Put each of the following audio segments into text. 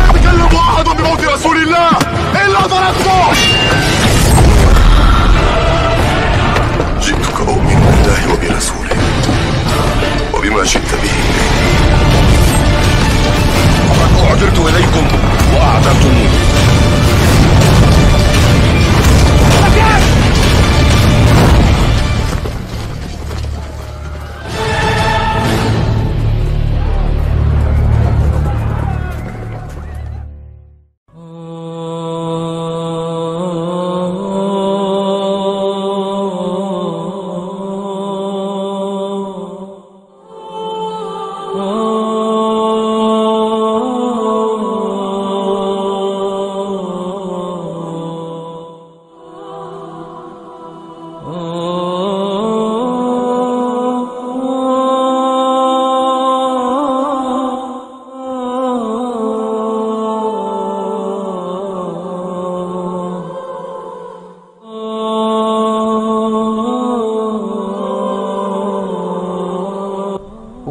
يتكلم أحد بموت رسول الله إلا ضربته. جئتك أؤمن بالله وبرسوله وبما جئت به وقد أعذرت إليكم وأعذرتموني.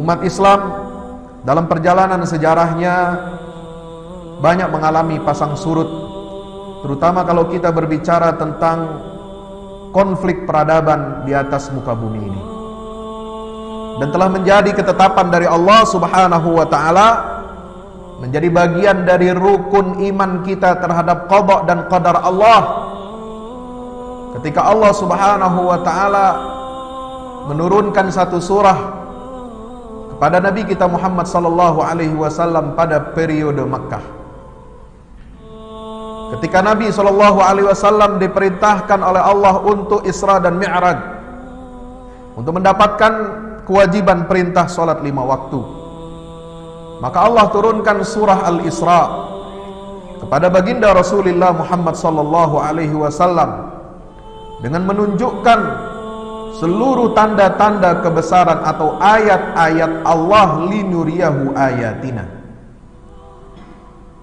Umat Islam dalam perjalanan sejarahnya banyak mengalami pasang surut, terutama kalau kita berbicara tentang konflik peradaban di atas muka bumi ini. Dan telah menjadi ketetapan dari Allah Subhanahu wa taala, menjadi bagian dari rukun iman kita terhadap qada dan qadar Allah. Ketika Allah Subhanahu wa taala menurunkan satu surah pada Nabi kita Muhammad sallallahu alaihi wasallam pada periode Makkah. Ketika Nabi sallallahu alaihi wasallam diperintahkan oleh Allah untuk Isra dan Mi'raj, untuk mendapatkan kewajiban perintah salat 5 waktu, maka Allah turunkan surah Al-Isra kepada baginda Rasulullah Muhammad sallallahu alaihi wasallam dengan menunjukkan seluruh tanda-tanda kebesaran atau ayat-ayat Allah linuriyahu ayatina.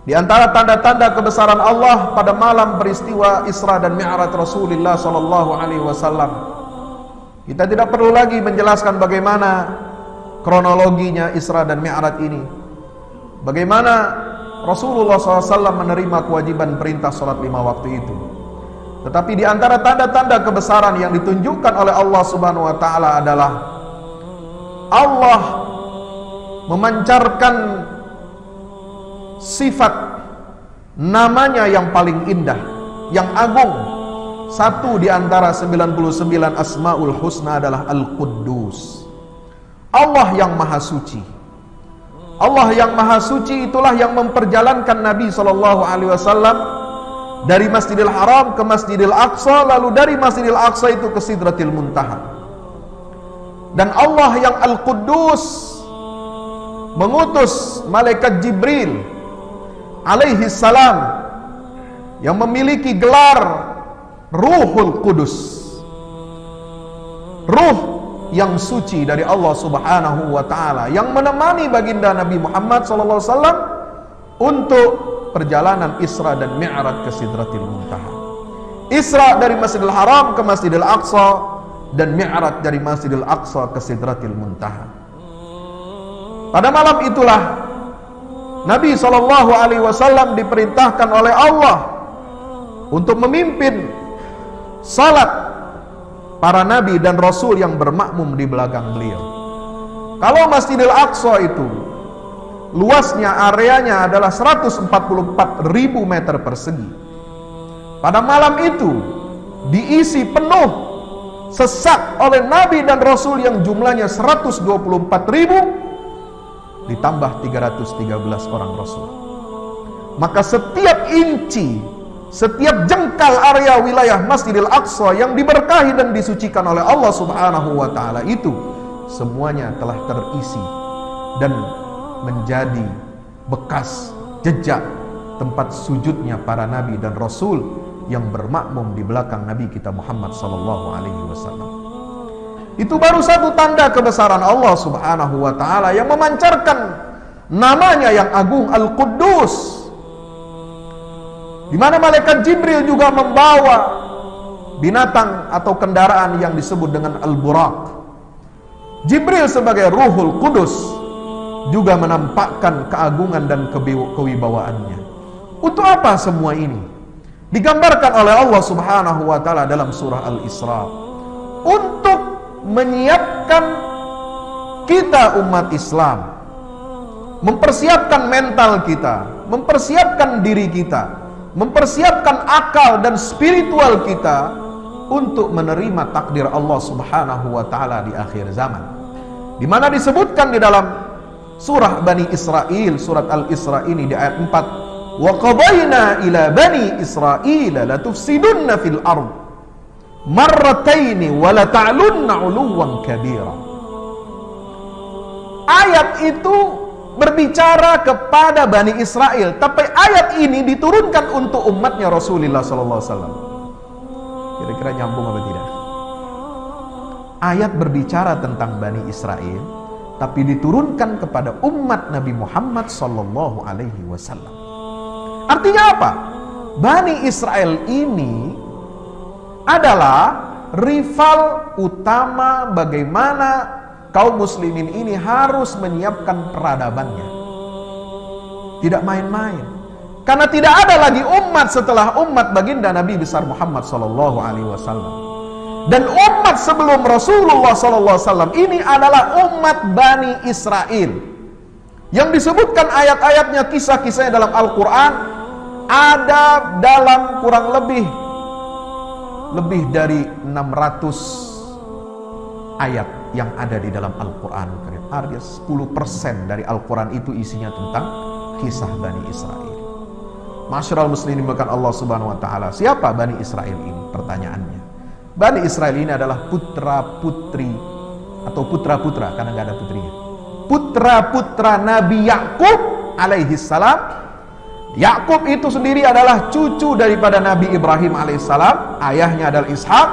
Di antara tanda-tanda kebesaran Allah pada malam peristiwa Isra dan Mi'raj Rasulullah sallallahu alaihi wasallam, kita tidak perlu lagi menjelaskan bagaimana kronologinya Isra dan Mi'raj ini, bagaimana Rasulullah SAW menerima kewajiban perintah salat 5 waktu itu. Tetapi di antara tanda-tanda kebesaran yang ditunjukkan oleh Allah Subhanahu wa taala adalah Allah memancarkan sifat namanya yang paling indah, yang agung. Satu di antara 99 Asmaul Husna adalah Al-Quddus. Allah yang Maha Suci. Allah yang Maha Suci itulah yang memperjalankan Nabi SAW dari Masjidil Haram ke Masjidil Aqsa, lalu dari Masjidil Aqsa itu ke Sidratil Muntaha. Dan Allah yang Al-Quddus mengutus malaikat Jibril alaihi salam yang memiliki gelar Ruhul Qudus, ruh yang suci dari Allah Subhanahu wa taala, yang menemani baginda Nabi Muhammad sallallahu alaihi wasallam untuk perjalanan Isra dan Mi'raj ke Sidratil Muntaha. Isra dari Masjidil Haram ke Masjidil Aqsa, dan Mi'raj dari Masjidil Aqsa ke Sidratil Muntaha. Pada malam itulah Nabi SAW diperintahkan oleh Allah untuk memimpin salat para nabi dan rasul yang bermakmum di belakang beliau. Kalau Masjidil Aqsa itu luasnya, areanya adalah 144.000 meter persegi. Pada malam itu diisi penuh sesak oleh nabi dan rasul yang jumlahnya 124.000 ditambah 313 orang rasul. Maka setiap inci, setiap jengkal area wilayah Masjidil Aqsa yang diberkahi dan disucikan oleh Allah Subhanahu wa taala itu semuanya telah terisi dan menjadi bekas jejak tempat sujudnya para nabi dan rasul yang bermakmum di belakang Nabi kita Muhammad sallallahu alaihi wasallam. Itu baru satu tanda kebesaran Allah Subhanahu wa taala yang memancarkan namanya yang agung Al-Quddus, di mana malaikat Jibril juga membawa binatang atau kendaraan yang disebut dengan Al-Buraq. Jibril sebagai Ruhul Qudus juga menampakkan keagungan dan kewibawaannya. Untuk apa semua ini? Digambarkan oleh Allah Subhanahu wa taala dalam surah Al-Isra untuk menyiapkan kita umat Islam, mempersiapkan mental kita, mempersiapkan diri kita, mempersiapkan akal dan spiritual kita untuk menerima takdir Allah Subhanahu wa taala di akhir zaman. Di mana disebutkan di dalam surah Bani Israel, surat Al-Isra ini di ayat 4, wa qadayna ila bani Israila la tufsidunna fil ard marrataini wa la ta'lunna 'uluwan kabira. Ayat itu berbicara kepada Bani Israel, tapi ayat ini diturunkan untuk umatnya Rasulullah sallallahu alaihi wasallam. Kira-kira nyambung apa tidak? Ayat berbicara tentang Bani Israel, tapi diturunkan kepada umat Nabi Muhammad sallallahu alaihi wasallam. Artinya apa? Bani Israel ini adalah rival utama bagaimana kaum muslimin ini harus menyiapkan peradabannya. Tidak main-main. Karena tidak ada lagi umat setelah umat baginda Nabi besar Muhammad sallallahu alaihi wasallam. Dan umat sebelum Rasulullah sallallahu alaihi wasallam ini adalah umat Bani Israel. Yang disebutkan ayat-ayatnya, kisah-kisahnya dalam Al-Qur'an ada dalam kurang lebih dari 600 ayat yang ada di dalam Al-Quran. Artinya 10% dari Al-Quran itu isinya tentang kisah Bani Israel. Masyarul muslimin bukan Allah subhanahu wa ta'ala. Siapa Bani Israel ini? Pertanyaannya. Bani Israel ini adalah putra-putri atau putra-putra, karena nggak ada putrinya. Putra-putra Nabi Yakub alaihi salam. Yakub itu sendiri adalah cucu daripada Nabi Ibrahim alaihissalam. Ayahnya adalah Ishak.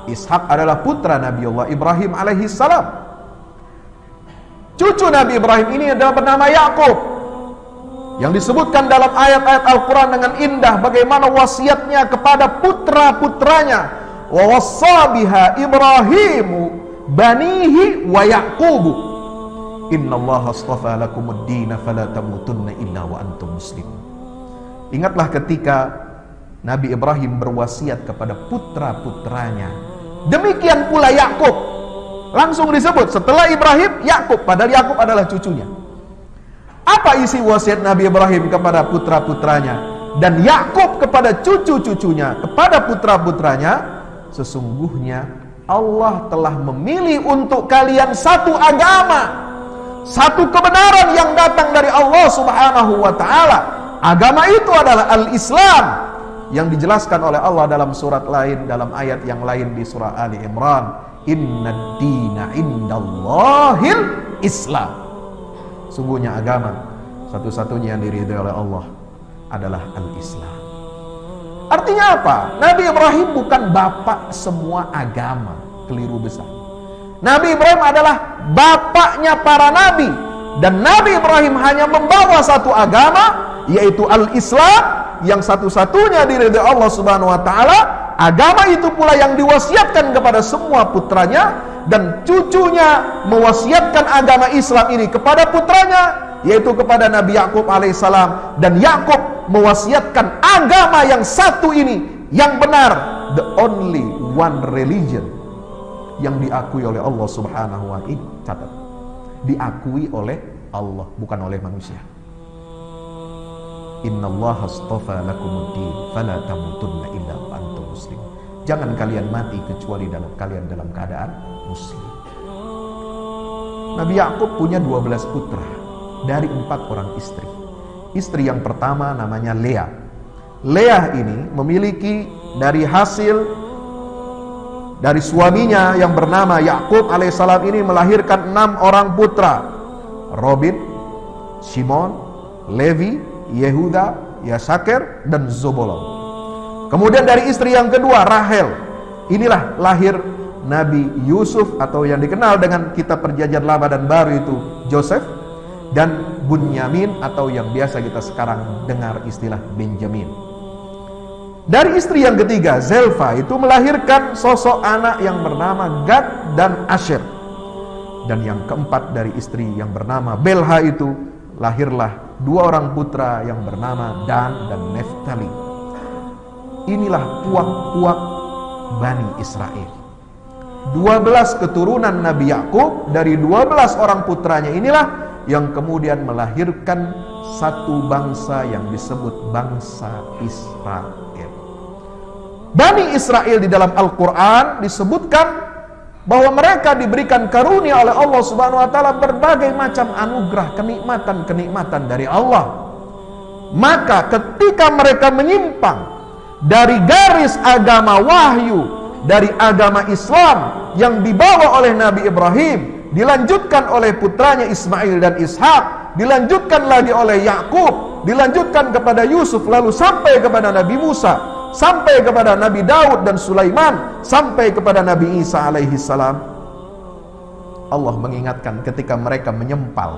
Ishak adalah putra Nabi Allah Ibrahim alaihissalam. Cucu Nabi Ibrahim ini adalah bernama Yakub, yang disebutkan dalam ayat-ayat Al-Quran dengan indah bagaimana wasiatnya kepada putra-putranya. Wa wassa biha Ibrahimu banihi wa Yaqubu innallaha astafa lakumud dina fala tamutunna illa wa antum muslimun. Ingatlah ketika Nabi Ibrahim berwasiat kepada putra-putranya. Demikian pula Yakub. Langsung disebut setelah Ibrahim, Yakub, padahal Yakub adalah cucunya. Apa isi wasiat Nabi Ibrahim kepada putra-putranya dan Yakub kepada cucu-cucunya, kepada putra-putranya? Sesungguhnya Allah telah memilih untuk kalian satu agama, satu kebenaran yang datang dari Allah Subhanahu wa taala. Agama itu adalah Al-Islam, yang dijelaskan oleh Allah dalam surat lain, dalam ayat yang lain di surah Ali Imran, innad dina indallahil Islam. Sungguhnya agama satu-satunya yang diridhai oleh Allah adalah Al-Islam. Artinya apa? Nabi Ibrahim bukan bapak semua agama. Keliru besar. Nabi Ibrahim adalah bapaknya para nabi, dan Nabi Ibrahim hanya membawa satu agama, yaitu Al-Islam, yang satu-satunya diridhai Allah Subhanahu wa taala. Agama itu pula yang diwasiatkan kepada semua putranya, dan cucunya mewasiatkan agama Islam ini kepada putranya, yaitu kepada Nabi Yakub alaihissalam. Dan Yakub mewasiatkan agama yang satu ini, yang benar, the only one religion, yang diakui oleh Allah Subhanahu wa taala. Catat, diakui oleh Allah, bukan oleh manusia. Innallaha astafa lakumuddin fala tamutunna illa wa antum muslimun. Jangan kalian mati kecuali kalian dalam keadaan muslim. Nabi Yakub punya 12 putra dari 4 orang istri. Istri yang pertama namanya Leah. Leah ini memiliki dari hasil dari suaminya yang bernama Yakub alaihissalam ini melahirkan 6 orang putra. Robin, Shimon, Levi, Yehuda, Yasakir, dan Zobolon. Kemudian dari istri yang kedua, Rahel. Inilah lahir Nabi Yusuf, atau yang dikenal dengan kitab Perjanjian Lama dan Baru itu Joseph, dan Bunyamin, atau yang biasa kita sekarang dengar istilah Benjamin. Dari istri yang ketiga, Zelfa, itu melahirkan sosok anak yang bernama Gad dan Asher. Dan yang keempat dari istri yang bernama Belha itu, lahirlah 2 orang putra yang bernama Dan dan Neftali. Inilah puak-puak Bani Israel. 12 keturunan Nabi Yakub dari 12 orang putranya inilah yang kemudian melahirkan satu bangsa yang disebut bangsa Israel. Bani Israel di dalam Al-Quran disebutkan bahwa mereka diberikan karunia oleh Allah Subhanahu wa taala berbagai macam anugerah, kenikmatan-kenikmatan dari Allah. Maka ketika mereka menyimpang dari garis agama wahyu, dari agama Islam yang dibawa oleh Nabi Ibrahim, dilanjutkan oleh putranya Ismail dan Ishak, dilanjutkan lagi oleh Yakub, dilanjutkan kepada Yusuf, lalu sampai kepada Nabi Musa, sampai kepada Nabi Daud dan Sulaiman, sampai kepada Nabi Isa alaihi salam. Allah mengingatkan ketika mereka menyempal,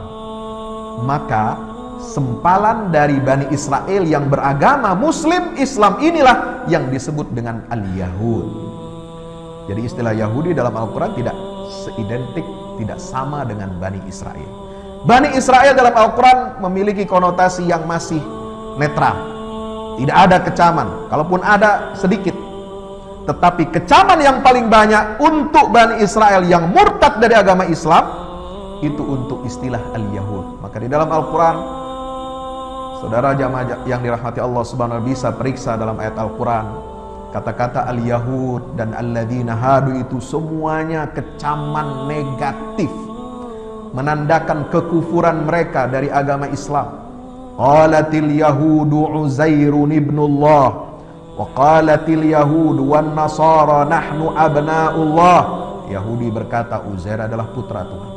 maka sempalan dari Bani Israel yang beragama Muslim Islam inilah yang disebut dengan Al-Yahud. Jadi istilah Yahudi dalam Al-Quran tidak seidentik, tidak sama dengan Bani Israel. Bani Israel dalam Al-Quran memiliki konotasi yang masih netral. Tidak ada kecaman, kalaupun ada sedikit. Tetapi kecaman yang paling banyak untuk Bani Israel yang murtad dari agama Islam, itu untuk istilah Al-Yahud. Maka di dalam Al-Quran, saudara jamaah yang dirahmati Allah Subhanahu wa taala bisa periksa dalam ayat Al-Quran, kata-kata Al-Yahud dan Alladzina hadu itu semuanya kecaman negatif, menandakan kekufuran mereka dari agama Islam. Qalatil yahudu Uzairun ibnullah wa qalatil yahudu wan nasara nahnu abna'ullah. Yahudi berkata Uzair adalah putra Tuhan.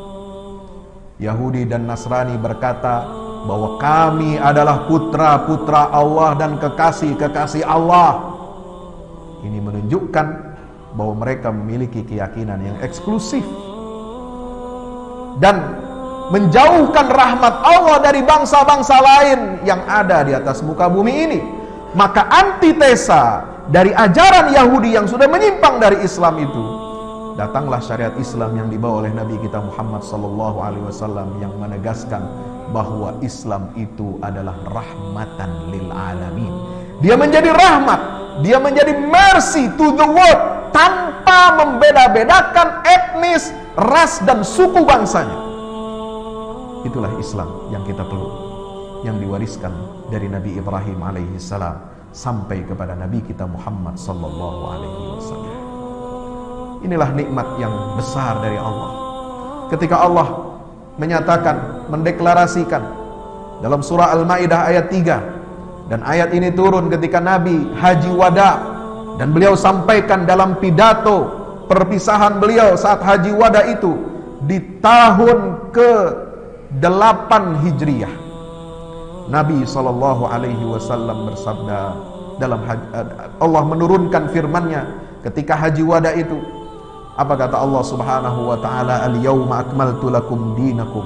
Yahudi dan Nasrani berkata bahwa kami adalah putra-putra Allah dan kekasih-kekasih Allah. Ini menunjukkan bahwa mereka memiliki keyakinan yang eksklusif dan menjauhkan rahmat Allah dari bangsa-bangsa lain yang ada di atas muka bumi ini. Maka antitesa dari ajaran Yahudi yang sudah menyimpang dari Islam itu, datanglah syariat Islam yang dibawa oleh Nabi kita Muhammad SAW yang menegaskan bahwa Islam itu adalah rahmatan lil alamin. Dia menjadi rahmat, dia menjadi mercy to the world, tanpa membeda-bedakan etnis, ras dan suku bangsanya. Itulah Islam yang kita peluk, yang diwariskan dari Nabi Ibrahim alaihi salam sampai kepada Nabi kita Muhammad sallallahu alaihi wasallam. Inilah nikmat yang besar dari Allah. Ketika Allah menyatakan, mendeklarasikan dalam surah Al-Maidah ayat 3, dan ayat ini turun ketika Nabi haji wada, dan beliau sampaikan dalam pidato perpisahan beliau saat haji wada itu di tahun ke-8 Hijriyah. Nabi SAW bersabda dalam Allah menurunkan firman-Nya ketika haji wada itu. Apa kata Allah Subhanahu wa taala? Al-yauma akmaltu lakum dinakum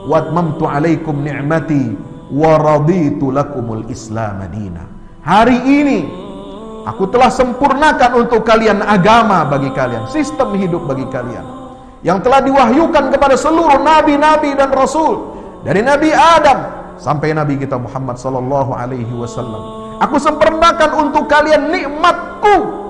wa atmamtu alaikum ni'mati wa raditu lakumul Islam madina. Hari ini aku telah sempurnakan untuk kalian agama bagi kalian, sistem hidup bagi kalian yang telah diwahyukan kepada seluruh nabi-nabi dan rasul dari Nabi Adam sampai Nabi kita Muhammad sallallahu alaihi wasallam. Aku sempurnakan untuk kalian nikmatku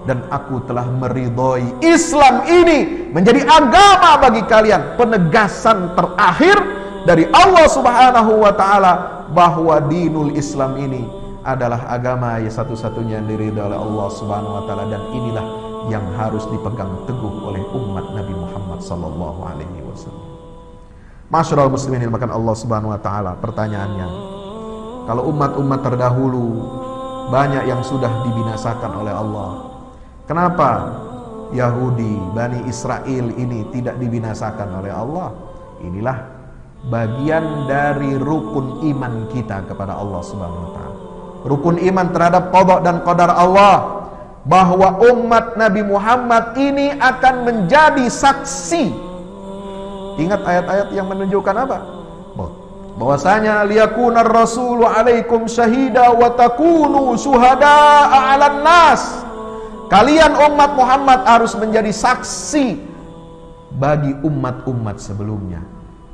dan aku telah meridhoi Islam ini menjadi agama bagi kalian. Penegasan terakhir dari Allah Subhanahu wa taala bahwa dinul Islam ini adalah agama yang satu-satunya yang diridhoi oleh Allah Subhanahu wa taala, dan inilah yang harus dipegang teguh oleh umat Nabi Muhammad sallallahu alaihi wasallam. Masyarul muslimin dimakan Allah Subhanahu wa taala. Pertanyaannya, kalau umat-umat terdahulu banyak yang sudah dibinasakan oleh Allah, kenapa Yahudi, Bani Israel ini tidak dibinasakan oleh Allah? Inilah bagian dari rukun iman kita kepada Allah Subhanahu wa taala. Rukun iman terhadap qada dan qadar Allah, bahwa umat Nabi Muhammad ini akan menjadi saksi. Ingat ayat-ayat yang menunjukkan apa? Bahwasanya liyakunar rasulu alaikum syahida wa takunu syuhada'a 'alan nas. Kalian umat Muhammad harus menjadi saksi bagi umat-umat sebelumnya.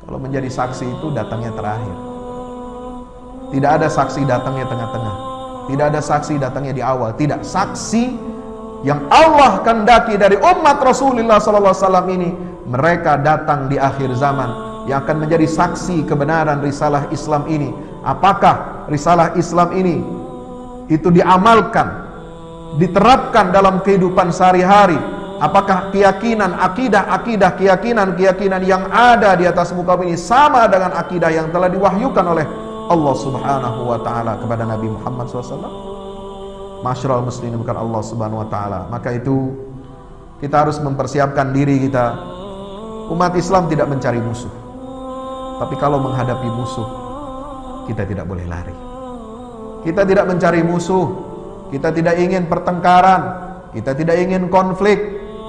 Kalau menjadi saksi itu datangnya terakhir. Tidak ada saksi datangnya tengah-tengah. Tidak ada saksi datangnya di awal. Tidak, saksi yang Allah kehendaki dari umat Rasulullah SAW ini, mereka datang di akhir zaman, yang akan menjadi saksi kebenaran risalah Islam ini. Apakah risalah Islam ini itu diamalkan, diterapkan dalam kehidupan sehari-hari? Apakah keyakinan, akidah, keyakinan yang ada di atas muka bumi ini sama dengan akidah yang telah diwahyukan oleh Allah Subhanahu wa ta'ala kepada Nabi Muhammad SAW? Masyarul muslimin bukan Allah Subhanahu wa ta'ala. Maka itu kita harus mempersiapkan diri kita. Umat Islam tidak mencari musuh, tapi kalau menghadapi musuh, kita tidak boleh lari. Kita tidak mencari musuh, kita tidak ingin pertengkaran, kita tidak ingin konflik,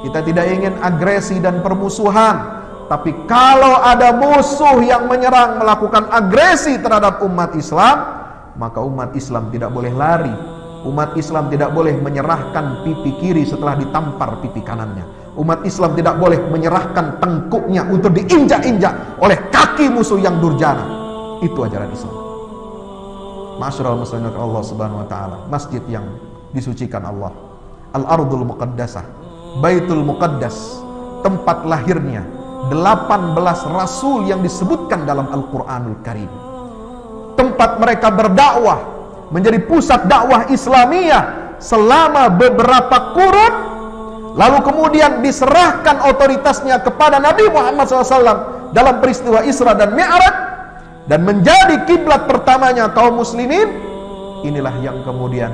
kita tidak ingin agresi dan permusuhan. Tapi kalau ada musuh yang menyerang, melakukan agresi terhadap umat Islam, maka umat Islam tidak boleh lari. Umat Islam tidak boleh menyerahkan pipi kiri setelah ditampar pipi kanannya. Umat Islam tidak boleh menyerahkan tengkuknya untuk diinjak-injak oleh kaki musuh yang durjana. Itu ajaran Islam. Masyarul muslimin Allah Subhanahu wa ta'ala. Masjid yang disucikan Allah, Al-Ardul Muqaddasah, Baitul Muqaddas, tempat lahirnya 18 rasul yang disebutkan dalam Al-Quranul Karim. Tempat mereka berdakwah, menjadi pusat dakwah Islamiyah selama beberapa kurun, lalu kemudian diserahkan otoritasnya kepada Nabi Muhammad SAW dalam peristiwa Isra dan Mi'raj, dan menjadi kiblat pertamanya kaum muslimin. Inilah yang kemudian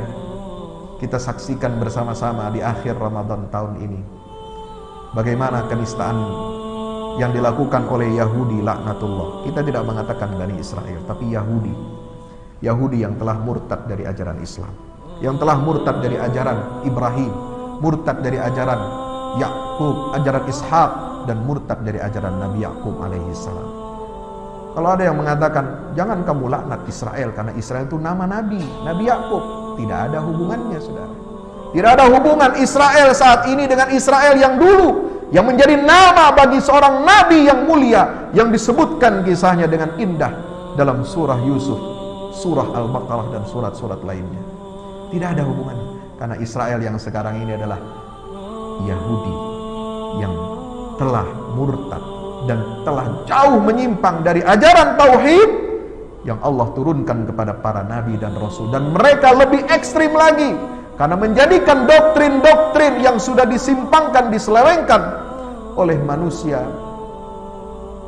kita saksikan bersama-sama di akhir Ramadan tahun ini. Bagaimana kenistaan yang dilakukan oleh Yahudi laknatullah. Kita tidak mengatakan Bani Israel, tapi Yahudi yang telah murtad dari ajaran Islam, yang telah murtad dari ajaran Ibrahim, murtad dari ajaran Yakub, ajaran Ishak, dan murtad dari ajaran Nabi Yakub alaihi salam. Kalau ada yang mengatakan jangan kamu laknat Israel karena Israel itu nama Nabi Yakub, tidak ada hubungannya, saudara. Tidak ada hubungan Israel saat ini dengan Israel yang dulu, yang menjadi nama bagi seorang nabi yang mulia, yang disebutkan kisahnya dengan indah dalam surah Yusuf, surah Al-Baqarah, dan surat-surat lainnya. Tidak ada hubungannya, karena Israel yang sekarang ini adalah Yahudi yang telah murtad dan telah jauh menyimpang dari ajaran tauhid yang Allah turunkan kepada para nabi dan rasul. Dan mereka lebih ekstrim lagi, karena menjadikan doktrin-doktrin yang sudah disimpangkan, diselewengkan oleh manusia,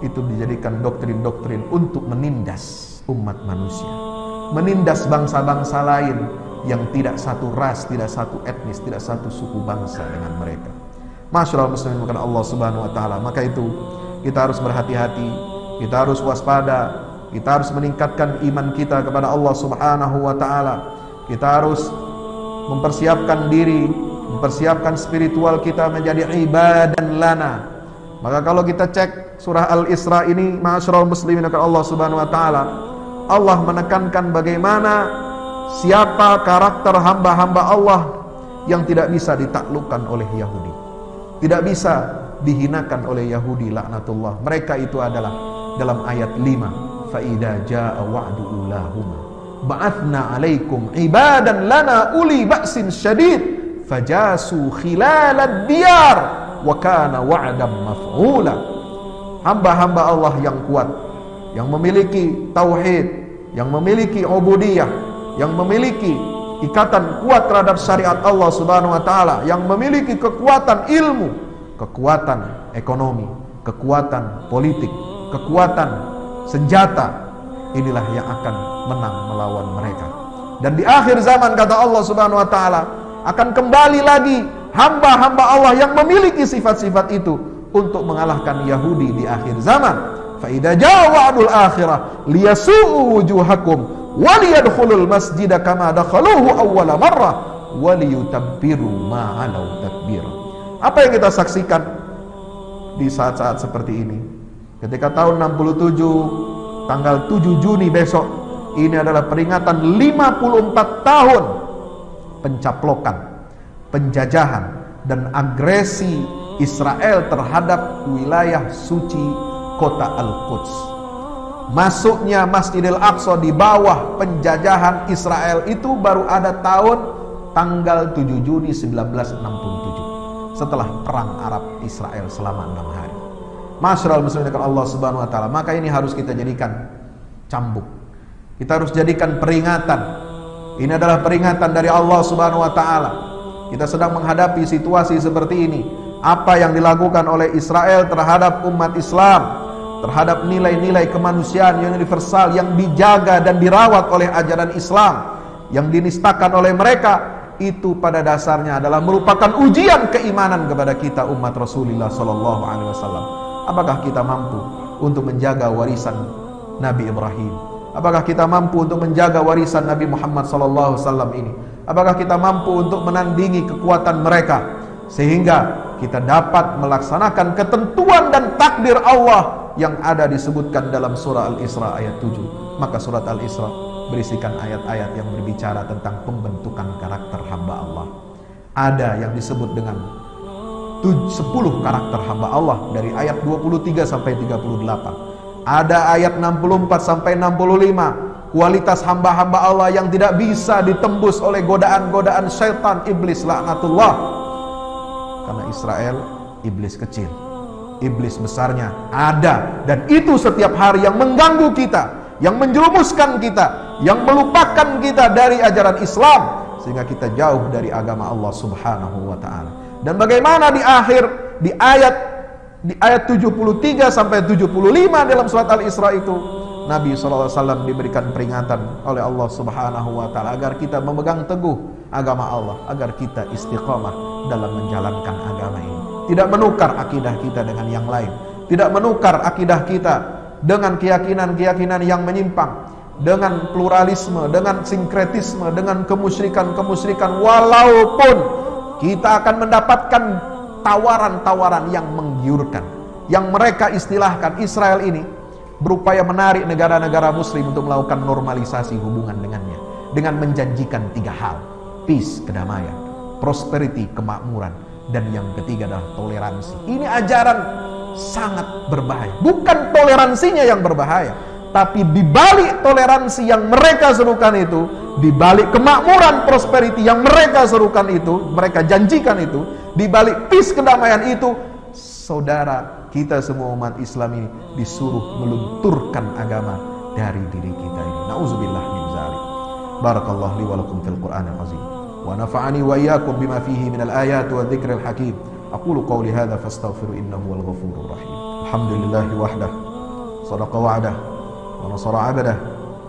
itu dijadikan doktrin-doktrin untuk menindas umat manusia, menindas bangsa-bangsa lain yang tidak satu ras, tidak satu etnis, tidak satu suku bangsa dengan mereka. Masyarul muslimin bukan Allah Subhanahu wa ta'ala. Maka itu kita harus berhati-hati, kita harus waspada, kita harus meningkatkan iman kita kepada Allah Subhanahu wa ta'ala. Kita harus mempersiapkan diri, mempersiapkan spiritual kita menjadi ibadan lana. Maka kalau kita cek surah Al-Isra ini, ma'asyiral muslimin kepada Allah Subhanahu wa ta'ala, Allah menekankan bagaimana siapa karakter hamba-hamba Allah yang tidak bisa ditaklukkan oleh Yahudi, tidak bisa dihinakan oleh Yahudi laknatullah. Mereka itu adalah dalam ayat 5, fa idza jaa wa'du ulahuma ba'athna 'alaikum ibadan lana uli ba'sin syadid fajasu khilalad diyar wa kana wa'dan maf'ula. Hamba-hamba Allah yang kuat, yang memiliki tauhid, yang memiliki ubudiyah, yang memiliki ikatan kuat terhadap syariat Allah Subhanahu wa ta'ala, yang memiliki kekuatan ilmu, kekuatan ekonomi, kekuatan politik, kekuatan senjata, inilah yang akan menang melawan mereka. Dan di akhir zaman, kata Allah Subhanahu wa ta'ala, akan kembali lagi hamba-hamba Allah yang memiliki sifat-sifat itu untuk mengalahkan Yahudi di akhir zaman. Fa idza jaa wa'dul akhirah liyasu'u wujuhakum wa liyadkhulul masjida kama dakhaluhu awwala marrah wa liyutabbiru ma 'alau tadbira. Apa yang kita saksikan di saat-saat seperti ini? Ketika tahun 67, tanggal 7 Juni besok, ini adalah peringatan 54 tahun pencaplokan, penjajahan, dan agresi Israel terhadap wilayah suci kota Al-Quds. Masuknya Masjidil Aqsa di bawah penjajahan Israel itu baru ada tahun tanggal 7 Juni 1967, setelah perang Arab Israel selama 6 hari. Masyarul muslimin Allah Subhanahu wa taala, maka ini harus kita jadikan cambuk. Kita harus jadikan peringatan. Ini adalah peringatan dari Allah Subhanahu wa taala. Kita sedang menghadapi situasi seperti ini. Apa yang dilakukan oleh Israel terhadap umat Islam, terhadap nilai-nilai kemanusiaan yang universal yang dijaga dan dirawat oleh ajaran Islam, yang dinistakan oleh mereka, itu pada dasarnya adalah merupakan ujian keimanan kepada kita umat Rasulullah sallallahu alaihi wasallam. Apakah kita mampu untuk menjaga warisan Nabi Ibrahim? Apakah kita mampu untuk menjaga warisan Nabi Muhammad sallallahu alaihi wasallam ini? Apakah kita mampu untuk menandingi kekuatan mereka sehingga kita dapat melaksanakan ketentuan dan takdir Allah yang ada disebutkan dalam surah Al-Isra ayat 7. Maka surat Al-Isra berisikan ayat-ayat yang berbicara tentang pembentukan karakter hamba Allah. Ada yang disebut dengan 10 karakter hamba Allah dari ayat 23 sampai 38. Ada ayat 64 sampai 65, kualitas hamba-hamba Allah yang tidak bisa ditembus oleh godaan-godaan syaitan iblis laknatullah. Karena Israel iblis kecil, iblis besarnya ada, dan itu setiap hari yang mengganggu kita, yang menjerumuskan kita, yang melupakan kita dari ajaran Islam, sehingga kita jauh dari agama Allah Subhanahu wa taala. Dan bagaimana di ayat 73 sampai 75 dalam surat Al-Isra itu, Nabi SAW diberikan peringatan oleh Allah Subhanahu wa taala agar kita memegang teguh agama Allah, agar kita istiqamah dalam menjalankan agama ini. Tidak menukar akidah kita dengan yang lain, tidak menukar akidah kita dengan keyakinan-keyakinan yang menyimpang, dengan pluralisme, dengan sinkretisme, dengan kemusyrikan-kemusyrikan, walaupun kita akan mendapatkan tawaran-tawaran yang menggiurkan, yang mereka istilahkan Israel ini berupaya menarik negara-negara muslim untuk melakukan normalisasi hubungan dengannya dengan menjanjikan 3 hal: peace, kedamaian; prosperity, kemakmuran; dan yang ketiga adalah toleransi. Ini ajaran sangat berbahaya. Bukan toleransinya yang berbahaya, tapi di balik toleransi yang mereka serukan itu, di balik kemakmuran, prosperity yang mereka serukan itu, mereka janjikan itu, di balik peace, kedamaian itu, saudara kita semua umat Islam ini disuruh melunturkan agama dari diri kita ini. Nauzubillah min dzalik. Barakallahu li wa lakum fil Qur'anil azim wa nafa'ani wa iyyakum bima fihi minal ayati wa dzikril hakim. Aqulu qawli hadza fastaghfiru innahu wal ghafurur rahim. Alhamdulillahi wahdah, sadaqa wa'dah, wa nasara 'abdah,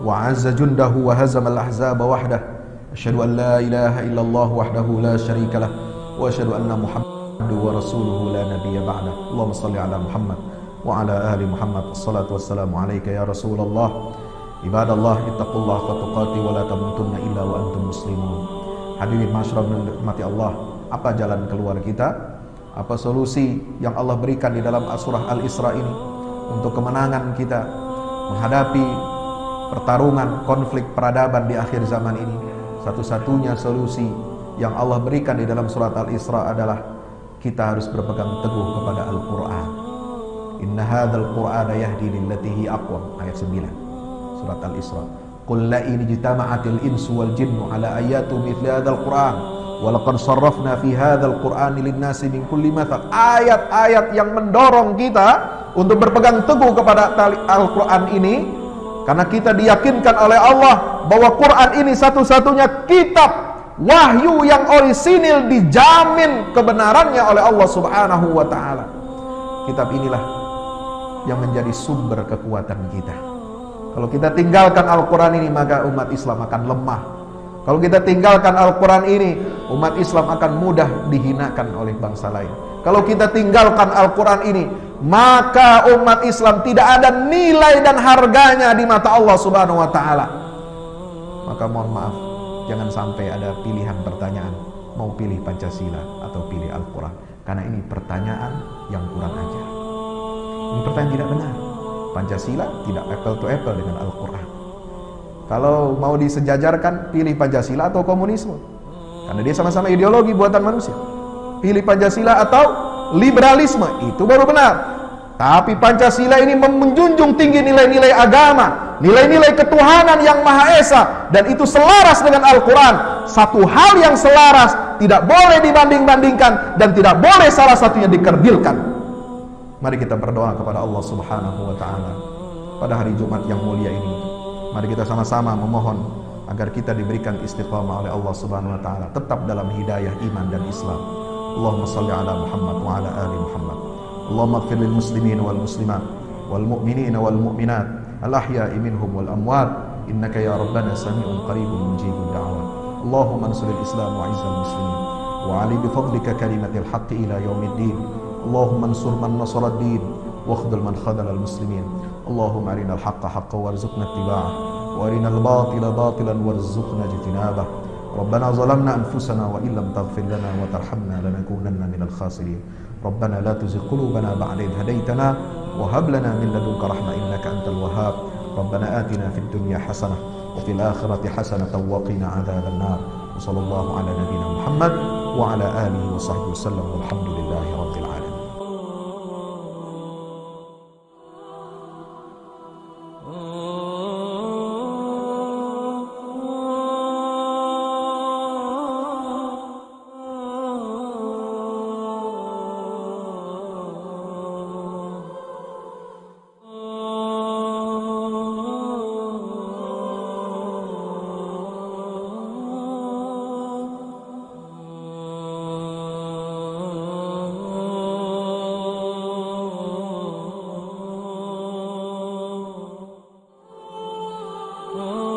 wa 'azza jundahu wa hazama al-ahzaba wahdah. Asyhadu an la ilaha illallah wahdahu la syarika lah, wa asyhadu anna Muhammadan wa rasuluhu la nabiyya ba'dah. Allahumma shalli ala Muhammad wa ala ali Muhammad. Assalatu wassalamu alayka ya Rasulullah. Ibadallah, ittaqullaha haqqa tuqatih wa la tamutunna illa wa antum muslimun. Hadirin masyarakat nikmati Allah, apa jalan keluar kita? Apa solusi yang Allah berikan di dalam surah Al-Isra ini untuk kemenangan kita menghadapi pertarungan konflik peradaban di akhir zaman ini? Satu-satunya solusi yang Allah berikan di dalam surat Al-Isra adalah kita harus berpegang teguh kepada Al-Quran. Inna hadzal Qur'ana yahdi lillati hi aqwam, ayat 9 surat Al-Isra. Qul la in jitama'atil insu wal jinnu ala ayatu mithli hadzal Qur'an wa laqad sarrafna fi hadzal Qur'ani lin-nasi min kulli mathal. Ayat-ayat yang mendorong kita untuk berpegang teguh kepada Al-Quran ini, karena kita diyakinkan oleh Allah bahwa Quran ini satu-satunya kitab wahyu yang orisinil, dijamin kebenarannya oleh Allah Subhanahu wa taala. Kitab inilah yang menjadi sumber kekuatan kita. Kalau kita tinggalkan Al-Quran ini, maka umat Islam akan lemah. Kalau kita tinggalkan Al-Quran ini, umat Islam akan mudah dihinakan oleh bangsa lain. Kalau kita tinggalkan Al-Quran ini, maka umat Islam tidak ada nilai dan harganya di mata Allah Subhanahu wa taala. Maka mohon maaf, jangan sampai ada pilihan pertanyaan, mau pilih Pancasila atau pilih Al-Quran, karena ini pertanyaan yang kurang ajar. Ini pertanyaan tidak benar. Pancasila tidak apple to apple dengan Al-Quran. Kalau mau disejajarkan, pilih Pancasila atau komunisme, karena dia sama-sama ideologi buatan manusia. Pilih Pancasila atau liberalisme, itu baru benar. Tapi Pancasila ini menjunjung tinggi nilai-nilai agama, nilai-nilai ketuhanan yang Maha Esa, dan itu selaras dengan Al-Quran. Satu hal yang selaras tidak boleh dibanding-bandingkan dan tidak boleh salah satunya dikerdilkan. Mari kita berdoa kepada Allah Subhanahu wa Ta'ala pada hari Jumat yang mulia ini. Mari kita sama-sama memohon agar kita diberikan istiqamah oleh Allah Subhanahu wa Ta'ala, tetap dalam hidayah iman dan Islam. Allahumma salli ala Muhammad wa ala ali Muhammad. Allahumma ighfir lil muslimin wal muslimat wal mu'minin wal mu'minat al ahya'i minhum wal amwat innaka ya rabbana sami'un qaribun mujibud da'wat. Allahumma ansuril islam wa izzal muslimin wa ali bi fadlika kalimatil haqqi ila yaumiddin. Allahumma ansur man nasara ad-din wa khudhul man khadhala al muslimin. Allahumma arinal haqqa haqqan warzuqna ittiba'ah wa arinal batila batilan warzuqna ijtinabah. Rabbana zalamna anfusana wa illam taghfir lana wa tarhamna lanakunanna minal khasirin. Rabbana la tuzigh qulubana ba'da idh hadaytana wa hab lana min ladunka rahmah innaka antal wahhab. Rabbana atina fid dunya hasanah wa fil akhirati hasanatan wa qina adzaban nar. Wa sallallahu ala nabiyyina Muhammad wa ala alihi wa sahbihi wasallam walhamdulillahi rabbil alamin. Oh